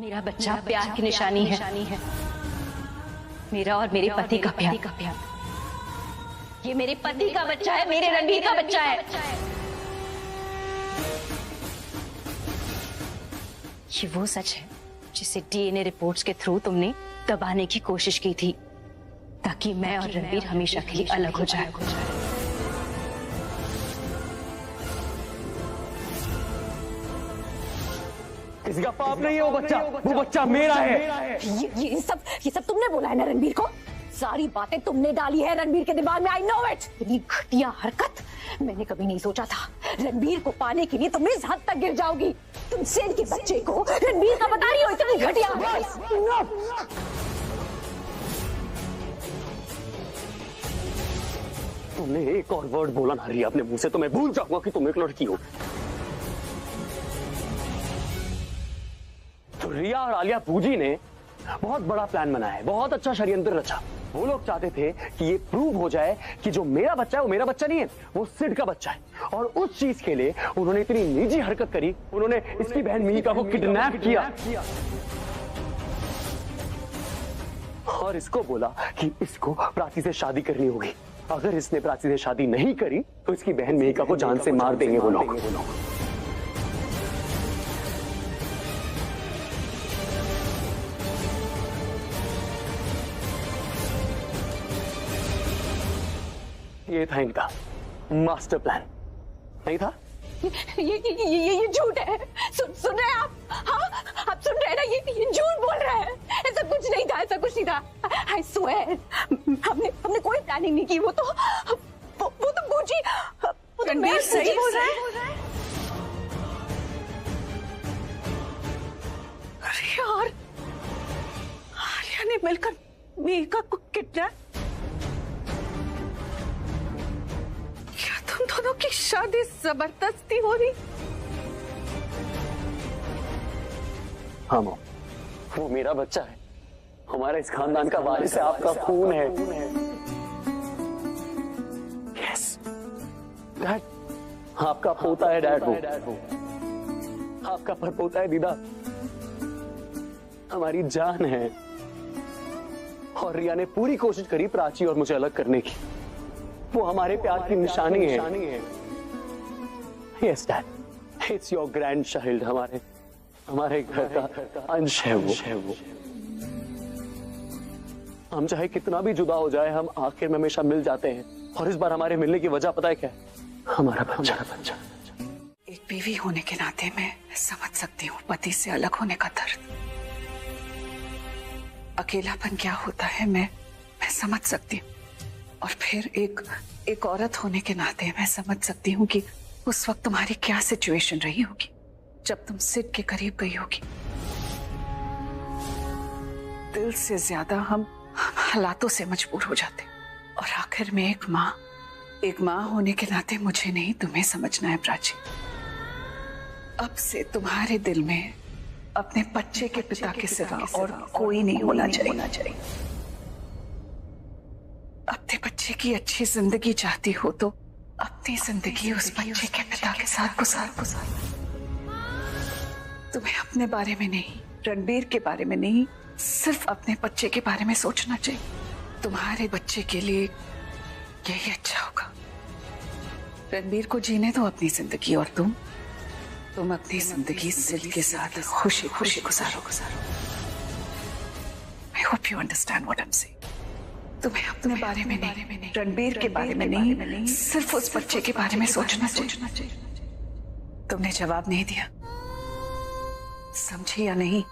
मेरा बच्चा प्यार की निशानी है। मेरा और मेरे पति का प्यार। ये मेरे पति का बच्चा है, मेरे रणबीर का बच्चा है। ये वो सच है जिसे डीएनए रिपोर्ट्स के थ्रू तुमने दबाने की कोशिश की थी, ताकि मैं और रणबीर हमेशा के लिए अलग हो जाए। किसी का पाप नहीं है वो बच्चा मेरा है। ये सब तुमने बोला है ना रणबीर को? सारी बातें तुमने डाली है रणबीर के दिमाग में। I know it. इतनी घटिया हरकत मैंने कभी नहीं सोचा था। रणबीर को पाने के लिए तुम इस हद तक गिर जाओगी। तुम सेठ के बच्चे को रणबीर का बता रही हो, इतनी घटिया। तुमने एक और वर्ड बोला ना रिया अपने मुंह से तो मैं भूल जाऊंगा कि तुम एक लड़की हो। तो रिया और आलिया भूजी ने बहुत बड़ा प्लान बनाया है, बहुत अच्छा षड्यंत्र रचा। वो लोग चाहते थे कि ये प्रूव हो जाए कि जो मेरा बच्चा है वो मेरा बच्चा नहीं है, वो सिड का बच्चा है। और उस चीज के लिए उन्होंने इतनी निजी हरकत करी। उन्होंने इसकी बहन मिहिका को किडनैप किया और इसको बोला कि इसको प्राची से शादी करनी होगी। अगर इसने प्राची से शादी नहीं करी तो इसकी बहन मिहिका को जान से मार देंगे वो लोग। ये था इनका मास्टर प्लान, नहीं था? ये झूठ है। सुन रहे हैं आप? हाँ, आप सुन रहे हैं ना? ये झूठ बोल रहा है। ऐसा कुछ नहीं था, ऐसा कुछ नहीं था। आई स्वेयर हमने कोई प्लानिंग नहीं की। वो तो बूजी, रणबीर सही बोल रहा है। अरे यार, आलिया ने मिलकर मिहिका को किडनैप। तुम दोनों की शादी जबरदस्ती हो रही? हाँ मॉम, वो मेरा बच्चा है, हमारा इस खानदान का वारिस है, आपका खून है। यस डैड, आपका पोता है डैड, वो आपका परपोता है दीदा, हमारी जान है। और रिया ने पूरी कोशिश करी प्राची और मुझे अलग करने की। वो हमारे प्यार की निशानी है। Yes dad, it's your grand child, हमारे घर का अंश है वो। हम चाहे कितना भी जुदा हो जाए, हम आखिर में हमेशा मिल जाते हैं। और इस बार हमारे मिलने की वजह पता है क्या है? हमारा बच्चा। एक बीवी होने के नाते मैं समझ सकती हूँ पति से अलग होने का दर्द। अकेलापन क्या होता है मैं समझ सकती हूँ। और फिर एक औरत होने के नाते मैं समझ सकती हूँ कि उस वक्त तुम्हारी क्या सिचुएशन रही होगी जब तुम सिड के करीब गई होगी। दिल से ज्यादा हम हालातों से मजबूर हो जाते। और आखिर में एक माँ होने के नाते मुझे नहीं, तुम्हें समझना है प्राची। अब से तुम्हारे दिल में अपने बच्चे के पिता के सिवा और कोई नहीं होना चाहिए। अपने बच्चे की अच्छी जिंदगी चाहती हो तो अपनी जिंदगी उस बच्चे के पिता के साथ गुजार। तुम्हें अपने बारे में नहीं, रणबीर के बारे में नहीं, सिर्फ अपने बच्चे के बारे में सोचना चाहिए। तुम्हारे बच्चे के लिए यही अच्छा होगा। रणबीर को जीने दो अपनी जिंदगी और तुम अपनी जिंदगी सिल के साथ खुशी गुजारो। I hope you understand what I am saying. तुम्हें अपने बारे में नहीं, रणबीर के बारे में नहीं, सिर्फ उस बच्चे के बारे में सोचना चाहिए। तुमने जवाब नहीं दिया, समझी या नहीं?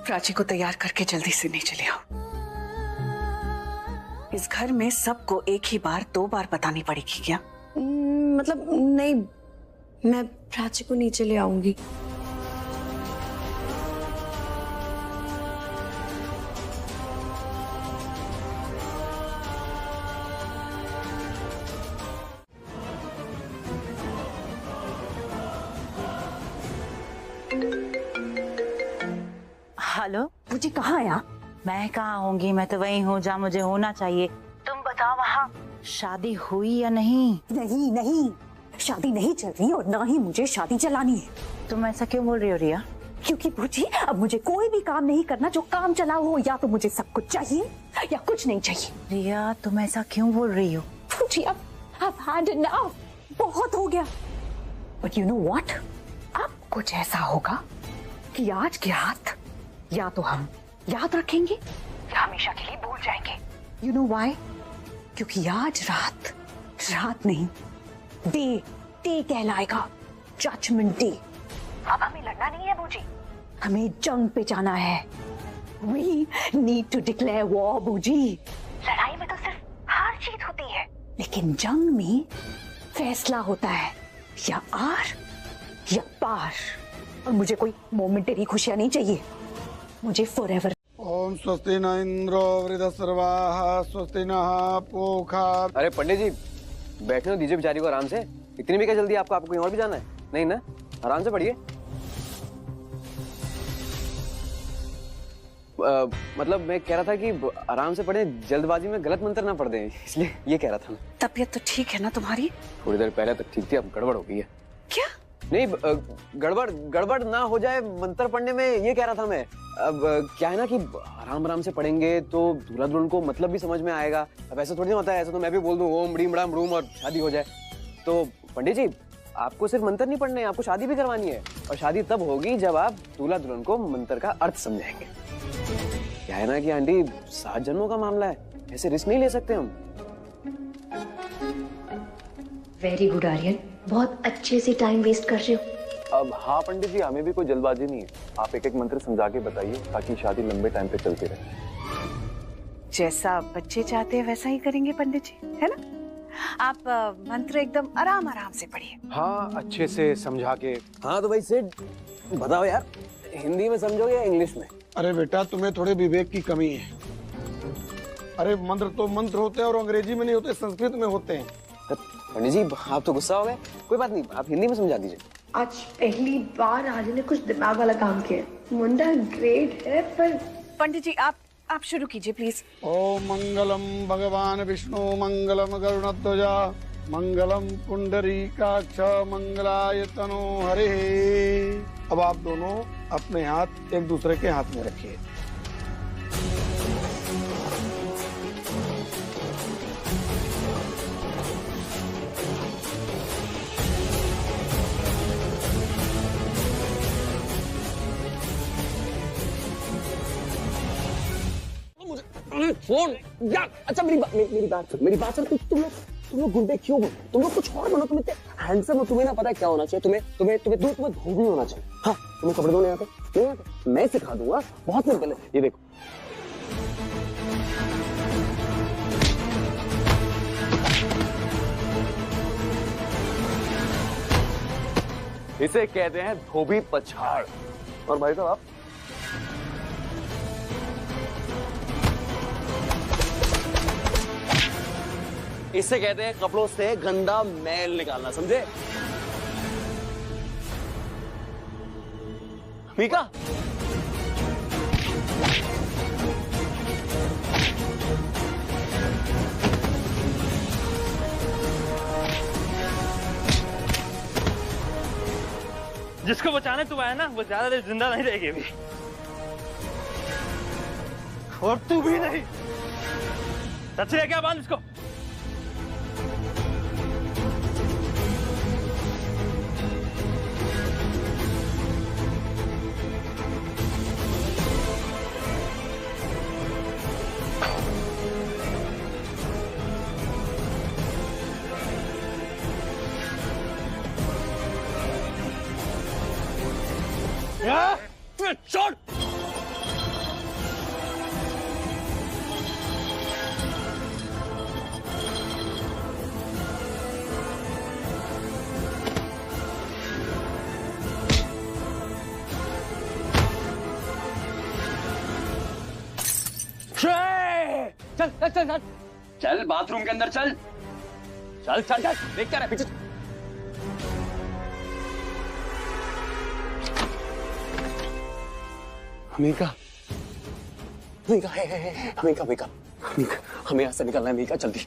प्राची को तैयार करके जल्दी से नीचे ले आओ। इस घर में सबको एक ही बार 2 बार बतानी पड़ेगी क्या? मतलब नहीं, मैं प्राची को नीचे ले आऊंगी। हेलो मुझे कहाँ है आप? मैं कहाँ होंगी, मैं तो वही हूँ जहाँ मुझे होना चाहिए। तुम बताओ वहाँ शादी हुई या नहीं? नहीं नहीं, शादी नहीं चल रही और ना ही मुझे शादी चलानी है। तुम ऐसा क्यों बोल रही हो रिया? क्योंकि बूजी अब मुझे कोई भी काम नहीं करना जो काम चला हो। या तो मुझे सब कुछ चाहिए या कुछ नहीं चाहिए। रिया तुम ऐसा क्यों बोल रही हो? बूजी अब I've had enough, बहुत हो गया। But you know what? अब कुछ ऐसा होगा कि आज की रात या तो हम याद रखेंगे या हमेशा के लिए भूल जाएंगे। You know why? क्योंकि आज रात नहीं, डे कहलाएगा, जजमेंट डे। अब हमें लड़ना नहीं है बूजी, हमें जंग पे जाना है। We need to declare war, बूजी। लड़ाई में तो सिर्फ हार जीत होती है, लेकिन जंग में फैसला होता है या आर या पार। और मुझे कोई मोमेंटरी खुशियां नहीं चाहिए, मुझे फॉरएवर। ओम स्वस्ति न इंद्रो वृद्धस्रवाः स्वस्ति नः पूषा। अरे पंडित जी बैठने दीजिए बेचारी को आराम से। इतनी भी क्या जल्दी आपको कहीं और भी जाना है? नहीं ना, आराम से पढ़िए। मतलब मैं कह रहा था कि आराम से पढ़े, जल्दबाजी में गलत मंत्र ना पढ़ दें, इसलिए ये कह रहा था। तबीयत तो ठीक है ना तुम्हारी? थोड़ी देर पहले तक ठीक थी, अब गड़बड़ हो गई है। क्या? नहीं गड़बड़ ना हो जाए मंत्र पढ़ने में, ये कह रहा था मैं। अब क्या है ना कि आराम से पढ़ेंगे तो दूल्हा दुल्हन को मतलब भी समझ में आएगा। अब ऐसा थोड़ी ना होता है, ऐसा तो मैं भी बोल दूं ओम बड़ी बड़ा मरूम और शादी हो जाए। तो पंडित जी आपको सिर्फ मंत्र नहीं पढ़ने, आपको शादी भी करवानी है। और शादी तब होगी जब आप दूल्हा दुल्हन को मंत्र का अर्थ समझाएंगे। क्या है ना कि आंटी 7 जन्मों का मामला है, ऐसे रिस्क नहीं ले सकते हम। वेरी गुड आर्यन, बहुत अच्छे से टाइम वेस्ट कर रहे हो। अब हाँ पंडित जी, हमें भी कोई जल्दबाजी नहीं है। आप एक एक मंत्र समझा के बताइए ताकि शादी लंबे टाइम पे चलती रहे। जैसा बच्चे चाहते हैं वैसा ही करेंगे पंडित जी, है ना? आप मंत्र एकदम आराम से पढ़िए। हाँ अच्छे से समझा के। हाँ तो भाई सेठ बताओ यार, हिंदी में समझोगे या इंग्लिश में? अरे बेटा तुम्हें थोड़े विवेक की कमी है। अरे मंत्र तो मंत्र होते हैं और अंग्रेजी में नहीं होते, संस्कृत में होते हैं। पंडित जी आप तो गुस्सा हो गए, कोई बात नहीं, आप हिंदी में समझा दीजिए। आज पहली बार आज ने कुछ दिमाग वाला काम किया। मुंडा ग्रेट है, पर पंडित जी आप शुरू कीजिए प्लीज। ओम मंगलम भगवान विष्णु मंगलम गरुणध्वजा मंगलम पुंडरीकाक्ष मंगलाय तनो हरे। अब आप दोनों अपने हाथ एक दूसरे के हाथ में रखिए। फोन यार, अच्छा मेरी बात सुन। तुम लोग गुंडे क्यों बनो? तुम लोग कुछ और बनो। तुम इतने हैंडसम हो, तुम्हें ना पता है क्या होना चाहिए। तुम्हें धोबी होना चाहिए। हाँ तुम्हें कपड़े धोने आते नहीं आते? मैं सिखा दूंगा, बहुत सिंपल है। ये देखो, इसे कहते हैं धोबी पछाड़। और भाई साहब आप इसे कहते हैं कपड़ों से गंदा मैल निकालना, समझे? मीका जिसको बचाने तू आया ना वो ज्यादा देर जिंदा नहीं रहेगी अभी, और तू भी नहीं। सच्ची है क्या? बांध इसको। छोड़। चल चल चल चल चल बाथरूम के अंदर चल चल चल चल। देख क्या रहा है पीछे? मीका मीका है मीका मीका मीका, हमें यहाँ से निकलना है मीका, जल्दी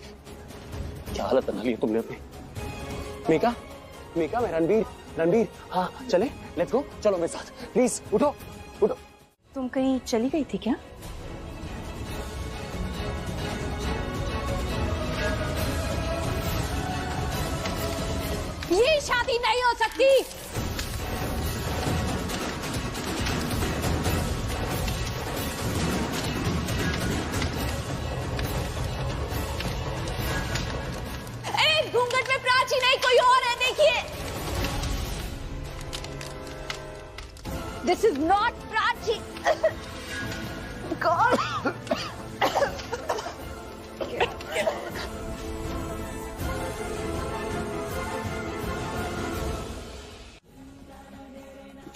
क्या हालत बना ली है तुमने अपनी। मेका, मेका, मैं रणबीर, रणबीर, हाँ चले, लेट्स गो, चलो मेरे साथ, प्लीज उठो, उठो। तुम कहीं चली गई थी क्या? ये शादी नहीं हो सकती। एक घूंघट में प्राची नहीं, कोई और है, देखिए। This is not Prachi. God.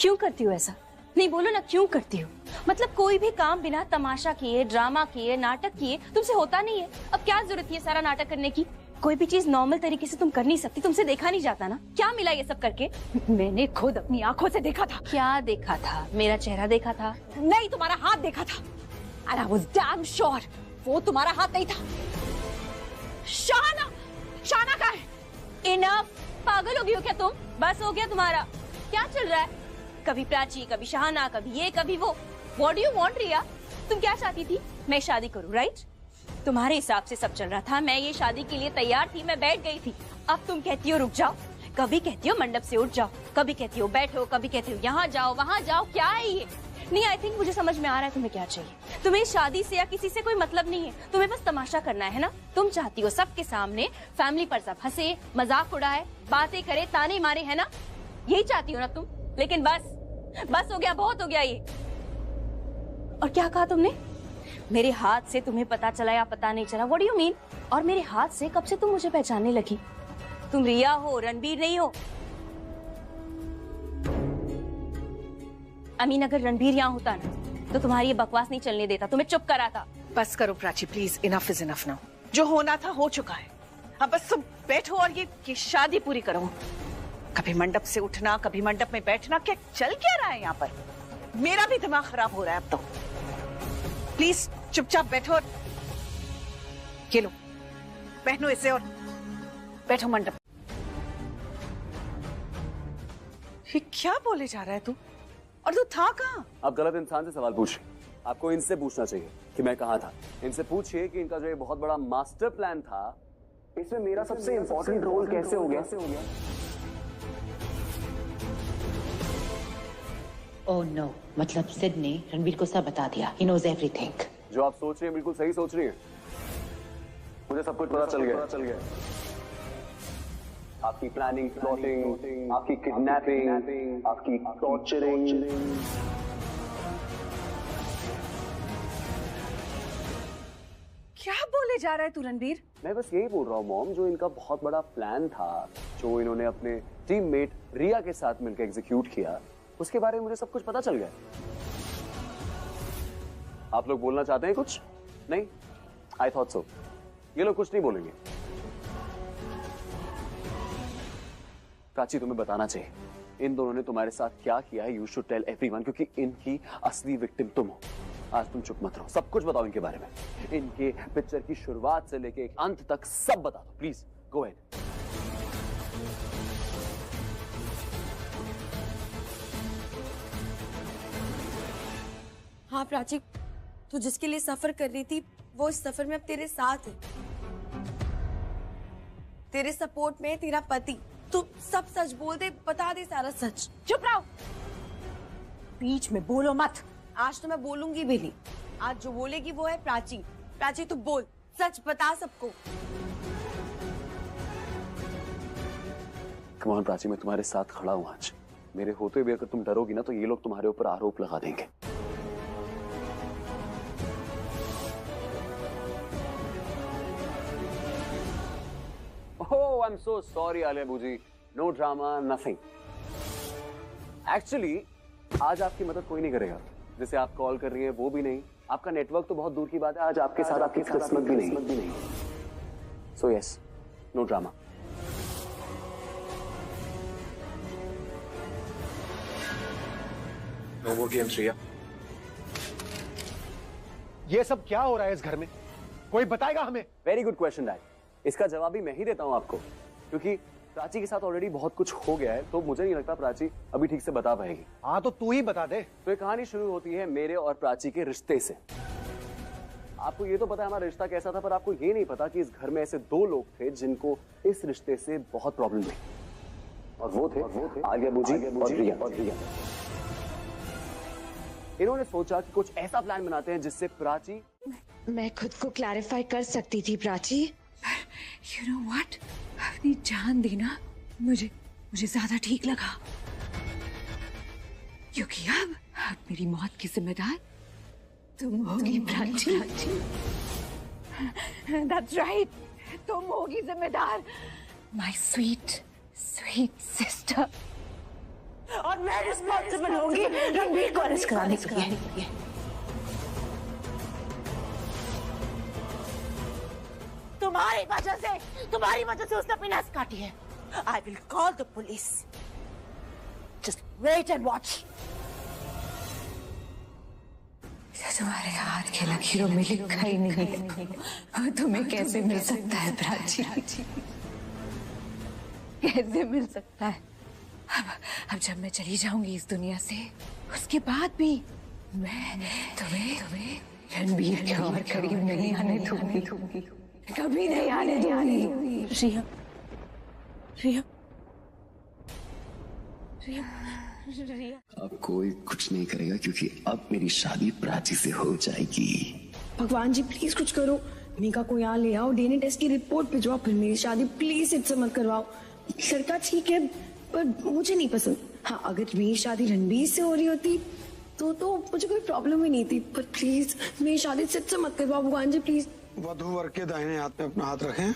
क्यों करती हो ऐसा? नहीं बोलो ना, क्यों करती हो? मतलब कोई भी काम बिना तमाशा किए, ड्रामा किए, नाटक किए तुमसे होता नहीं है। अब क्या जरूरत है सारा नाटक करने की? कोई भी चीज नॉर्मल तरीके से तुम कर नहीं सकती? तुमसे देखा नहीं जाता ना? क्या मिला ये सब करके? मैंने खुद अपनी आंखों से देखा था। क्या देखा था? मेरा चेहरा देखा था? नहीं, तुम्हारा हाथ देखा था। And I was damn sure वो तुम्हारा हाथ नहीं था। शाना, शाना कहाँ है? इनफ, पागल हो गई हो क्या तुम? बस हो गया तुम्हारा। क्या चल रहा है? कभी प्राची, कभी शहाना, कभी ये कभी वो। What do you want, रिया? तुम क्या चाहती थी? मैं शादी करूं, राइट? तुम्हारे हिसाब से सब चल रहा था, मैं ये शादी के लिए तैयार थी, मैं बैठ गई थी। अब तुम कहती हो रुक जाओ, कभी कहती हो मंडप से उठ जाओ, कभी कहती हो बैठो, कभी कहती हो यहाँ जाओ वहाँ जाओ। क्या है ये? नहीं, आई थिंक मुझे समझ में आ रहा है तुम्हें क्या चाहिए। तुम्हें शादी से या किसी से कोई मतलब नहीं है, तुम्हें बस तमाशा करना है ना? तुम चाहती हो सबके सामने फैमिली पर सब हंसे, मजाक उड़ाए, बातें करे, ताने मारे, है ना? यही चाहती हो ना तुम? लेकिन बस हो गया, बहुत हो गया ये। और क्या कहा तुमने? मेरे हाथ से तुम्हें पता चला या पता नहीं चला? What do you mean? और मेरे हाथ से कब से तुम मुझे पहचानने लगी? तुम रिया हो, रणबीर नहीं हो। अमीन, अगर रणबीर यहाँ होता ना तो तुम्हारी ये बकवास नहीं चलने देता, तुम्हें चुप कराता। बस करो Prachi please, enough is enough now. जो होना था हो चुका है, अब बस तुम बैठो और ये शादी पूरी करो। कभी मंडप से उठना, कभी मंडप में बैठना, क्या चल क्या रहा है यहाँ पर? मेरा भी दिमाग खराब हो रहा है अब तो। प्लीज चुपचाप बैठो और ये लो, पहनो इसे और बैठो मंडप। ये क्या बोले जा रहा है तू? और तू था कहाँ? आप गलत इंसान से सवाल पूछ रहे हैं। आपको इनसे पूछना चाहिए कि मैं कहाँ था। इनसे पूछिए कि इनका जो ये बहुत बड़ा मास्टर प्लान था, इसमें मेरा सबसे इंपॉर्टेंट रोल कैसे हो गया? ओह नो, मतलब सिड ने रणबीर को सब बता दिया। He knows everything. जो आप सोच रही हैं बिल्कुल सही सोच रही हैं। मुझे सब कुछ पता चल गया। आपकी प्लानिंग, प्लॉटिंग, आपकी किडनैपिंग, आपकी टॉर्चरिंग। क्या बोले जा रहा है तू रणबीर? मैं बस यही बोल रहा हूँ मॉम, जो इनका बहुत बड़ा प्लान था, जो इन्होंने अपने टीममेट रिया के साथ मिलकर एग्जीक्यूट किया, उसके बारे में मुझे सब कुछ पता चल गया। आप लोग बोलना चाहते हैं कुछ? नहीं? I thought so. ये लोग कुछ नहीं बोलेंगे। प्राची, तुम्हें बताना चाहिए इन दोनों ने तुम्हारे साथ क्या किया है। यू शुड टेल एवरीवन, क्योंकि इनकी असली विक्टिम तुम हो। आज तुम चुप मत रहो, सब कुछ बताओ इनके बारे में। इनके पिक्चर की शुरुआत से लेके अंत तक सब बता दो, प्लीज गो अहेड। हाँ प्राची, तू जिसके लिए सफर कर रही थी वो इस सफर में अब तेरे साथ है। तेरे सपोर्ट में तेरा पति। तू सब सच बोल दे, बता दे सारा सच। चुप रहो, बीच में बोलो मत। आज तो मैं बोलूंगी भी नहीं। आज जो बोलेगी वो है प्राची। प्राची तू बोल, सच बता सबको। कम ऑन प्राची, मैं तुम्हारे साथ खड़ा हूं आज। मेरे होते हुए अगर तुम डरोगी ना तो ये लोग तुम्हारे ऊपर आरोप लगा देंगे। Oh, I'm so sorry, Alia बूजी। No drama, nothing. Actually, आज आपकी मदद कोई नहीं करेगा। जैसे आप कॉल कर रही हैं वो भी नहीं, आपका नेटवर्क तो बहुत दूर की बात है, आज आपके साथ आपकी किस्मत भी नहीं। So yes, no drama. No more games, रिया। ये सब क्या हो रहा है इस घर में? कोई बताएगा हमें? Very good question, Dad. इसका जवाब भी मैं ही देता हूँ आपको, क्योंकि प्राची के साथ ऑलरेडी बहुत कुछ हो गया है, तो मुझे नहीं लगता प्राची अभी ठीक से बता पाएगी। हाँ तो तू ही बता दे। तो ये कहानी शुरू होती है मेरे और प्राची के रिश्ते से। आपको ये तो पता है हमारा रिश्ता कैसा था, पर आपको ये नहीं पता कि इस घर में ऐसे दो लोग थे जिनको इस रिश्ते से बहुत प्रॉब्लम हुई, और वो थे आलिया बूजी और रिया। इन्होंने सोचा कि कुछ ऐसा प्लान बनाते हैं जिससे प्राची, मैं खुद को क्लैरिफाई कर सकती थी प्राची, You know what? अपनी जान देना मुझे ज्यादा ठीक लगा, क्योंकि अब मेरी मौत की जिम्मेदार तुम होगी प्राची। That's right, तुम होगी जिम्मेदार, my sweet sister। और मैं रिस्पॉन्सिबल होंगी रणबीर को अरेस्ट कराने के लिए। तुम्हारी वजह से उसने अपनी नस काटी है। I will call the police, just wait and watch. तुम्हारे हाथ के लकीरों में लिखा ही नहीं है, तुम्हें कैसे मिल सकता है प्राची? कैसे मिल सकता है? अब जब मैं चली जाऊंगी इस दुनिया से, उसके बाद भी मैं तुम्हें रणबीर के और करीब नहीं आने दूंगी, कभी नहीं आने दूंगी। रिया, अब कोई कुछ नहीं करेगा, क्योंकि अब मेरी शादी प्राची से हो जाएगी। भगवान जी प्लीज कुछ करो, मीका को यहाँ ले आओ, डीएनए टेस्ट की रिपोर्ट भिजवाओ, फिर मेरी शादी प्लीज इससे मत करवाओ। लड़का ठीक है पर मुझे नहीं पसंद। हाँ अगर मेरी शादी रणबीर से हो रही होती तो मुझे कोई प्रॉब्लम ही नहीं थी, पर प्लीज मेरी शादी से मत करवाओ भगवान जी प्लीज। वधू वर के दाहिने हाथ में अपना हाथ रखें।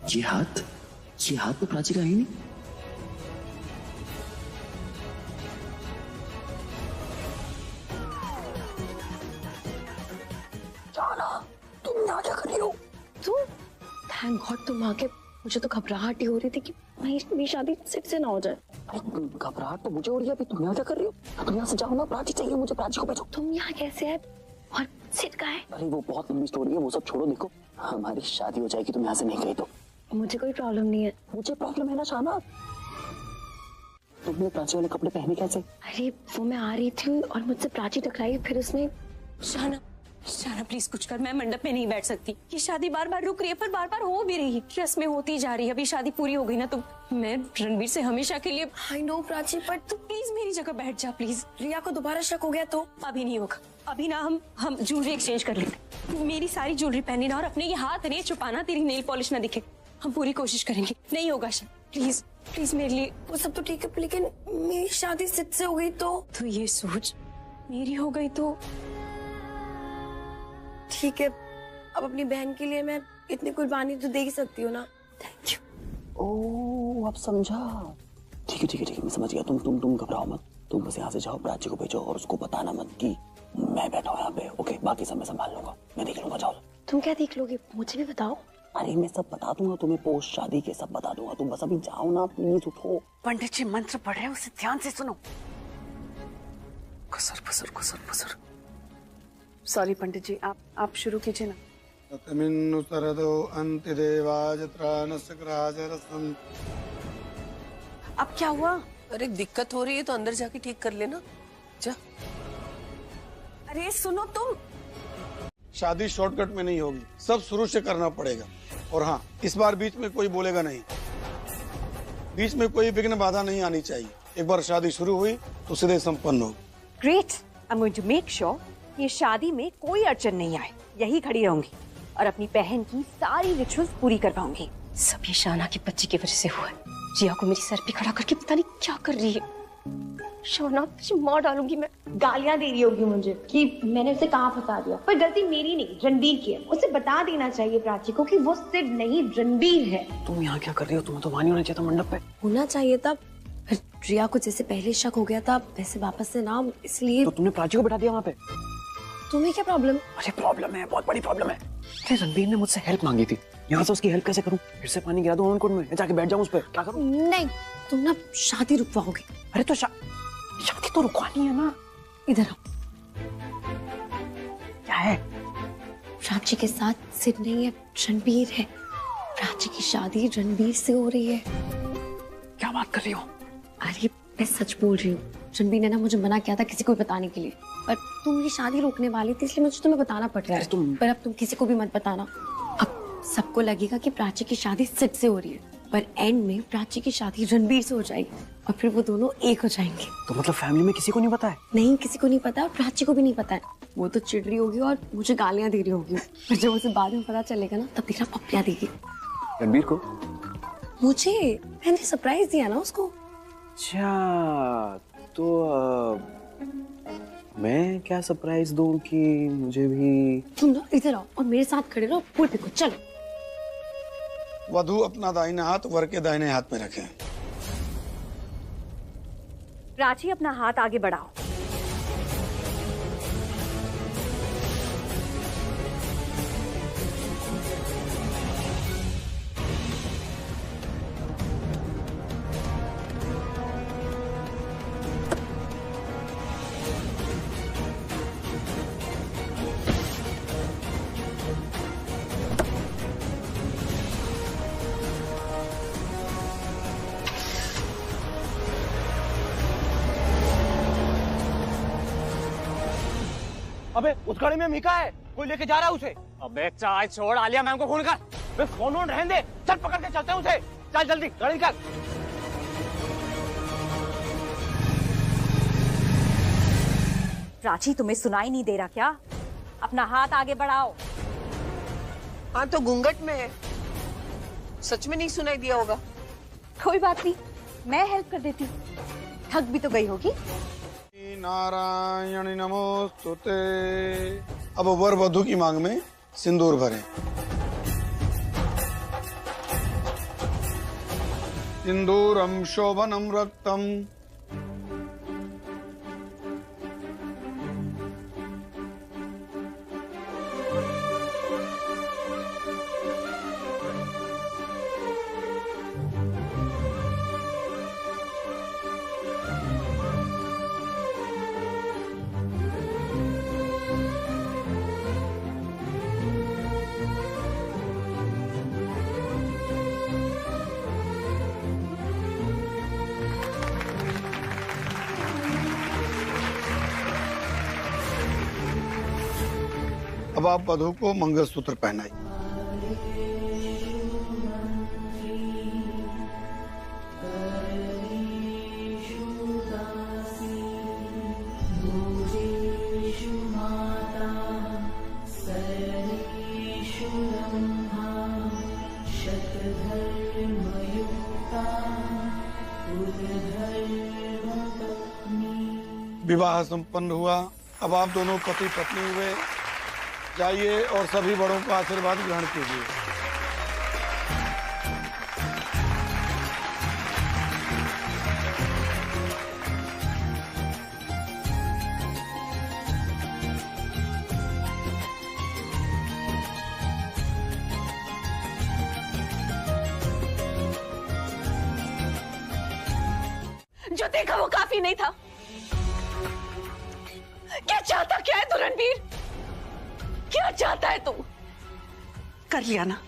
ये हाथ तो प्राची का ही नहीं। तुम यहाँ क्या कर रही हो? तुम थैंक गॉड तुम आके, मुझे तो घबराहट ही हो रही थी कि मेरी शादी सिट से ना हो जाए। घबराहट तो मुझे हो रही है, अभी तुम यहाँ क्या कर रही हो? तुम यहाँ से जाओ ना, प्राची चाहिए मुझे, प्राची को भेजो। तुम यहाँ कैसे है और सिट का है? अरे वो बहुत लंबी स्टोरी है, वो सब छोड़ो। देखो हमारी शादी हो जाएगी, तुम यहाँ से नहीं गई तो। मुझे कोई प्रॉब्लम नहीं है। मुझे प्रॉब्लम है ना शाना। तुमने प्राची वाले कपड़े पहने कैसे? अरे वो मैं आ रही थी और मुझसे प्राची टकराई, फिर उसने। शाना प्लीज कुछ कर, मैं मंडप में नहीं बैठ सकती। ये शादी बार बार रुक रही है, पर बार बार हो भी रही है, रस्में होती जा रही है। अभी शादी पूरी हो गई ना, तो मैं रणबीर से हमेशा के लिए। आई नो प्राची, पर तू प्लीज मेरी जगह बैठ जा प्लीज। रिया को दोबारा शक हो गया तो? अभी नहीं होगा, अभी ना हम ज्वेलरी एक्सचेंज कर लेते। मेरी सारी ज्वेलरी पहनी ना, और अपने ये हाथ नहीं छुपाना, तेरी नेल पॉलिश ना दिखे। हम पूरी कोशिश करेंगे। नहीं होगा शायद, प्लीज प्लीज मेरे लिए। वो सब तो ठीक है, लेकिन मेरी शादी सिद्ध से हो गई तो ये सोच, मेरी हो गई तो ठीक है। अब अपनी बहन के लिए मैं इतनी कुर्बानी तो दे ही सकती हूँ ना। Thank you. ओह अब समझा। ठीक है मैं समझ गया। तुम घबराओ मत, तुम बस यहाँ से जाओ, प्राची को भेजो और उसको बताना मत कि मैं बैठा हूँ यहाँ पे। ओके बाकी सब मैं संभाल लूंगा, मैं देख लूंगा। जाओ। तुम क्या देख लोगे, मुझे भी बताओ। अरे मैं सब बता दूंगा तुम्हें, पोस्ट शादी के सब बता दूंगा। तुम बस अभी जाओ ना, प्लीज उठो। पंडित जी मंत्र पढ़ रहे हैं, उसे ध्यान से सुनो। खुसर खुसर खुसर खुसर। सॉरी पंडित जी, आप शुरू कीजिए ना। तमिन्नु सरदो अंतिदेवाजत्रानस्कराजरसं। अब क्या हुआ? अरे दिक्कत हो रही है तो अंदर जाके ठीक कर लेना। जा। अरे सुनो तुम। शादी शॉर्टकट में नहीं होगी, सब शुरू से करना पड़ेगा। और हाँ, इस बार बीच में कोई बोलेगा नहीं, बीच में कोई विघ्न बाधा नहीं आनी चाहिए। एक बार शादी शुरू हुई तो सीधे संपन्न होगी। Great, I am going to make sure ये शादी में कोई अड़चन नहीं आए। यही खड़ी रहूंगी और अपनी बहन की सारी रिचुअल्स पूरी करवाऊंगी। सब ये शाना की बच्ची की वजह से हुआ है। जिया को मेरी सर पे खड़ा करके पता नहीं क्या कर रही है। शोना तुझे मार डालूंगी मैं। गालियां दे रही होगी मुझे कि मैंने उसे कहाँ फंसा दिया, पर गलती मेरी नहीं रणबीर की है। उसे बता देना चाहिए प्राची को कि वो सिर्फ नहीं रणबीर है। तुम यहाँ क्या कर रही हो? तुम्हें तो वहां होना चाहिए था, मंडप पे होना चाहिए था। रिया को जैसे पहले शक हो गया था वैसे वापस से ना, इसलिए। तो तुमने प्राची को बैठा दिया वहाँ पे? तुम्हें क्या प्रॉब्लम? अरे प्रॉब्लम है, बहुत बड़ी प्रॉब्लम है। रणबीर ने मुझसे हेल्प मांगी थी, यहाँ से उसकी हेल्प कैसे करूँ? फिर से पानी गिरा दूं ऑनकोट में, जाके बैठ जाऊं उस पर? क्या करूँ? नहीं, तुम ना शादी रुकवाओगे। अरे तो शादी तो रुकवानी है ना। इधर आओ। क्या है? प्राची के साथ सिड नहीं है, रणबीर है। प्राची की शादी रणबीर से हो रही है। क्या बात कर रही हो? अरे मैं सच बोल रही हूँ। रणबीर ने ना मुझे मना किया था किसी को भी बताने के लिए, पर तुम ये शादी रोकने वाली थी इसलिए मुझे तुम्हें बताना पड़ रहा है। पर अब तुम किसी को भी मत बताना। अब सबको लगेगा कि प्राची की शादी सिड से हो रही है, पर एंड में प्राची की शादी रणबीर से हो जाएगी और फिर वो दोनों एक हो जाएंगे। तो मतलब फैमिली में किसी को नहीं पता है? नहीं, किसी को नहीं पता और प्राची को भी नहीं पता है। वो तो चिड़ रही होगी और मुझे गालियां दे रही होगी, पर जब उसे बाद में पता चलेगा ना तब देखना पप्पियां देगी। रणबीर को? मुझे, मैंने सरप्राइज दिया ना उसको। अच्छा, तो मैं क्या सरप्राइज दूं कि मुझे भी? तुम ना इधर आओ और मेरे साथ खड़े रहो, फूल फेंको, चलो। वधू अपना दाहिना हाथ वर के दाहिने हाथ में रखें। प्राची अपना हाथ आगे बढ़ाओ। अबे उस गाड़ी में मीका है, कोई लेके जा रहा है उसे। अबे चाय छोड़, आलिया मैम को फोन कर। बे फोन रहने दे, चल पकड़ के चलते हैं उसे। चल जल्दी गाड़ी निकाल। प्राची तुम्हें सुनाई नहीं दे रहा क्या? अपना हाथ आगे बढ़ाओ। हाँ तो घूंघट में है, सच में नहीं सुनाई दिया होगा। कोई बात नहीं, मैं हेल्प कर देती हूँ। थक भी तो गई होगी। नारायण नमोस्तुते। अब वर वधू की मांग में सिंदूर भरें। सिंदूरम शोभनम रक्तम। अब आप वधू को मंगलसूत्र पहनाइए। विवाह संपन्न हुआ। अब आप दोनों पति पत्नी हुए। जाइए और सभी बड़ों का आशीर्वाद ग्रहण कीजिए। जो देखा वो काफी नहीं था। क्या चाहता क्या है तू रणबीर? क्या चाहता है तू? कर लिया ना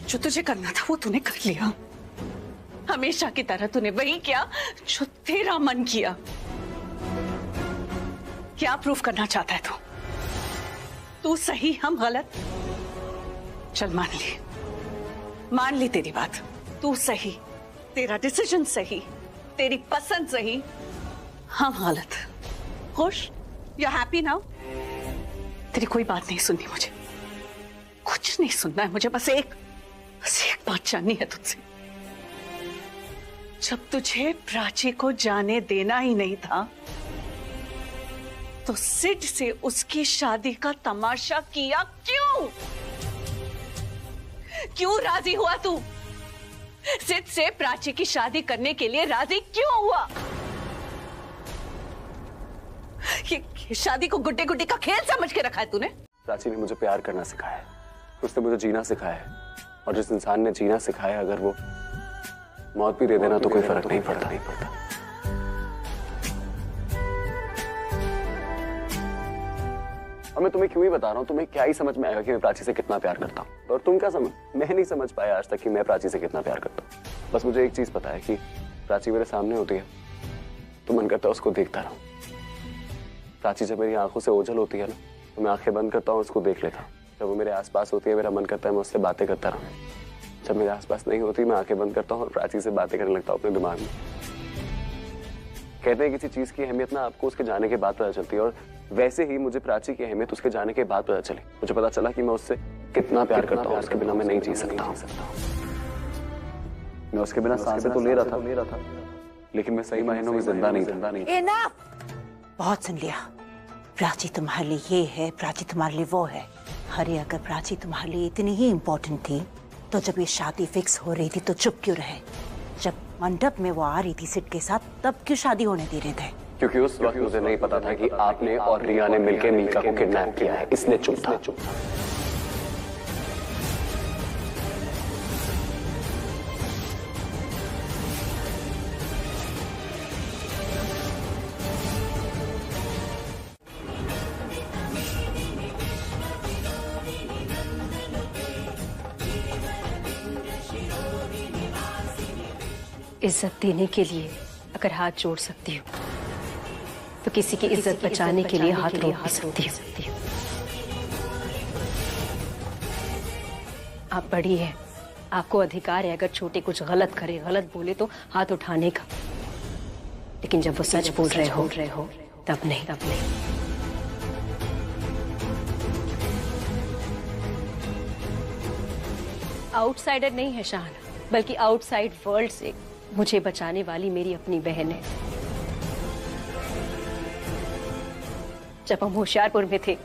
जो तुझे करना था, वो तूने कर लिया। हमेशा की तरह तूने वही किया जो तेरा मन किया। क्या प्रूफ करना चाहता है तू सही हम गलत? चल मान ली तेरी बात। तू सही, तेरा डिसीजन सही, तेरी पसंद सही, हम गलत। खुश? You happy now? तेरी कोई बात नहीं सुननी मुझे, कुछ नहीं सुनना है मुझे। बस एक बात जाननी है तुझसे। जब तुझे प्राची को जाने देना ही नहीं था तो सिड से उसकी शादी का तमाशा किया क्यों? क्यों राजी हुआ तू? सिड से प्राची की शादी करने के लिए राजी क्यों हुआ? ये शादी को गुड्डे गुड्डी का खेल समझ के रखा है तूने? प्राची ने मुझे प्यार करना सिखाया है, उसने मुझे जीना सिखाया है, और जिस इंसान ने जीना सिखाया अगर वो मौत भी दे देना तो कोई फर्क नहीं पड़ता। और मैं तुम्हें क्यों ही बता रहा हूँ, तुम्हें क्या ही समझ में आएगा कि मैं प्राची से कितना प्यार करता हूँ। और तुम क्या समझ, मैं नहीं समझ पाया आज तक कि मैं प्राची से कितना प्यार करता हूँ। बस मुझे एक चीज पता है कि प्राची मेरे सामने होती है तो मन करता है उसको देखता रहूं। प्राची जब मेरी आंखों से ओझल होती है ना, तो मैं आंखें बंद करता हूँ, उसको देख लेता हूँ। जब वो मेरे आसपास होती है मेरा मन करता है मैं उससे बातें करता रहूं। जब मेरे आसपास नहीं होती मैं आंखें बंद करता हूँ और प्राची से बातें करने लगता हूँ अपने दिमाग में। कहते हैं किसी चीज की अहमियत ना आपको उसके जाने के बाद पता चलती है, और वैसे ही मुझे प्राची की अहमियत उसके जाने के बाद पता चली। मुझे पता चला कि मैं उससे कितना प्यार करता हूँ, उसके बिना मैं नहीं जी सकता। मैं उसके बिना सांसें तो ले रहा था, लेकिन मैं सही मायनों में जिंदा नहीं। Enough! बहुत सुन लिया। प्राची तुम्हारे लिए ये है, प्राची तुम्हारे लिए वो है। अरे अगर प्राची तुम्हारे लिए इतनी ही इम्पोर्टेंट थी तो जब ये शादी फिक्स हो रही थी तो चुप क्यों रहे? जब मंडप में वो आ रही थी सिड के साथ तब क्यों शादी होने दे रहे थे? क्योंकि उस वक्त मुझे नहीं पता था कि आपने और रिया ने मिलकर मीका को किडनैप किया है, इसलिए चुप था। इज्जत देने के लिए अगर हाथ जोड़ सकती हूँ तो किसी की इज्जत बचाने के लिए हाथ रोक भी सकती हूँ। आप बड़ी हैं, आपको अधिकार है अगर छोटे कुछ गलत करे, गलत बोले तो हाथ उठाने का, लेकिन जब वो सच बोल रहे हो तब नहीं। आउटसाइडर नहीं है शाहाना, बल्कि आउटसाइड वर्ल्ड से मुझे बचाने वाली मेरी अपनी बहन है। जब हम होशियारपुर में थे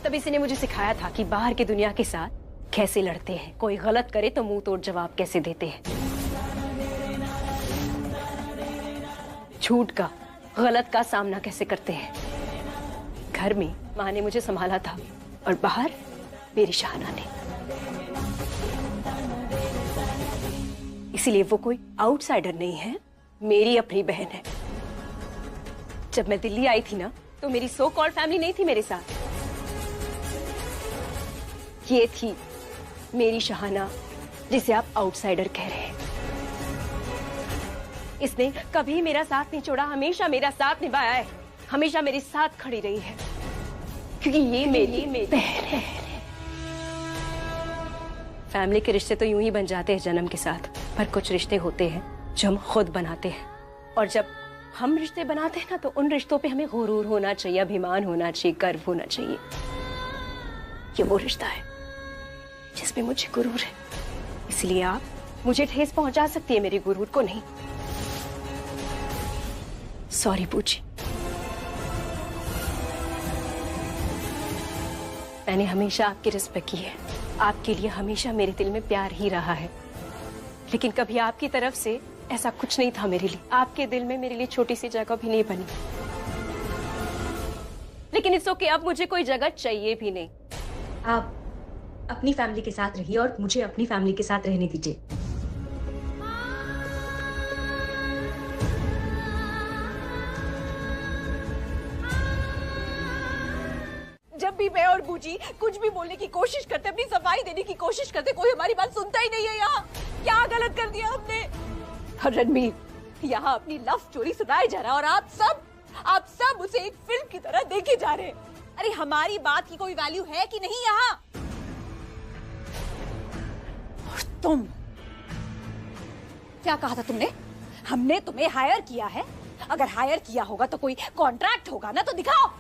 तब इसी ने मुझे सिखाया था कि बाहर की दुनिया के साथ कैसे लड़ते हैं, कोई गलत करे तो मुंह तोड़ जवाब कैसे देते हैं, झूठ का, गलत का सामना कैसे करते हैं। घर में माँ ने मुझे संभाला था और बाहर मेरी शाहाना ने। इसीलिए वो कोई आउटसाइडर नहीं है, मेरी अपनी बहन है। जब मैं दिल्ली आई थी ना तो मेरी सो कॉल्ड फैमिली नहीं थी मेरे साथ, ये थी मेरी शाहाना जिसे आप आउटसाइडर कह रहे हैं। इसने कभी मेरा साथ नहीं छोड़ा, हमेशा मेरा साथ निभाया है, हमेशा मेरे साथ खड़ी रही है, क्योंकि ये मेरी बहन है। फैमिली के रिश्ते तो यूं ही बन जाते हैं जन्म के साथ, पर कुछ रिश्ते होते हैं जो हम खुद बनाते हैं, और जब हम रिश्ते बनाते हैं ना तो उन रिश्तों पे हमें गुरूर होना चाहिए, अभिमान होना चाहिए, गर्व होना चाहिए। ये वो रिश्ता है जिसमें मुझे गुरूर है, इसलिए आप मुझे ठेस पहुंचा सकती है, मेरे गुरूर को नहीं। सॉरी पूजी, मैंने हमेशा आपकी रिस्पेक्ट की है, आपके लिए हमेशा मेरे दिल में प्यार ही रहा है, लेकिन कभी आपकी तरफ से ऐसा कुछ नहीं था मेरे लिए। आपके दिल में मेरे लिए छोटी सी जगह भी नहीं बनी, लेकिन इस ओके, अब मुझे कोई जगह चाहिए भी नहीं। आप अपनी फैमिली के साथ रहिए और मुझे अपनी फैमिली के साथ रहने दीजिए। जब भी मैं और बूजी कुछ भी बोलने की कोशिश करते, अपनी सफाई देने की कोशिश करते, कोई हमारी बात सुनता ही नहीं है। यहाँ क्या गलत कर दिया हमने? और रणबीर, यहाँ अपनी लव स्टोरी सुनाई जा रहा है और आप सब उसे एक फिल्म की तरह देखे जा रहे हैं। अरे हमारी बात की कोई वैल्यू है कि नहीं यहाँ? और तुम क्या कहा था तुमने? हमने तुम्हें हायर किया है, अगर हायर किया होगा तो कोई कॉन्ट्रैक्ट होगा ना, तो दिखाओ।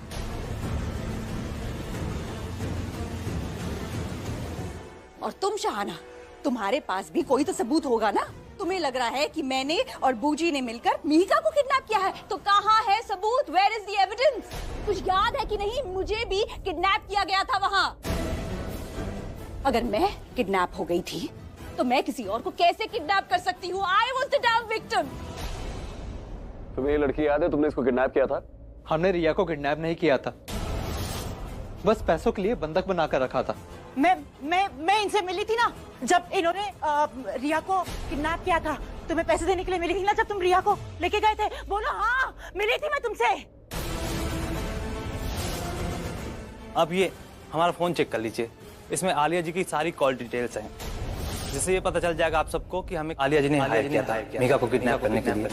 और तुम शाहाना, तुम्हारे पास भी कोई तो सबूत होगा ना? तुम्हें लग रहा है कि मैंने और बूजी ने मिलकर मीका को किडनैप किया है, तो कहाँ है सबूत? Where is the evidence? कुछ याद है कि नहीं? मुझे भी किडनैप किया गया था वहाँ। अगर मैं किडनैप हो गई थी तो मैं किसी और को कैसे किडनैप कर सकती हूँ? I was the damn victim। तुम्हें ये लड़की याद है, तुमने इसको किडनैप किया था? हमने रिया को किडनैप नहीं किया था, बस पैसों के लिए बंधक बनाकर रखा था। मैं इनसे मिली थी ना जब इन्होंने रिया को किडनैप किया था। तुम्हें पैसे देने के लिए मिली थी ना जब तुम रिया को लेके गए थे? बोलो हाँ, मिली थी मैं तुमसे। आप ये हमारा फोन चेक कर लीजिए, इसमें आलिया जी की सारी कॉल डिटेल्स हैं, जिससे ये पता चल जाएगा आप सबको कि हमें आलिया जी ने हायर किया था मीका को किडनैप करने के लिए।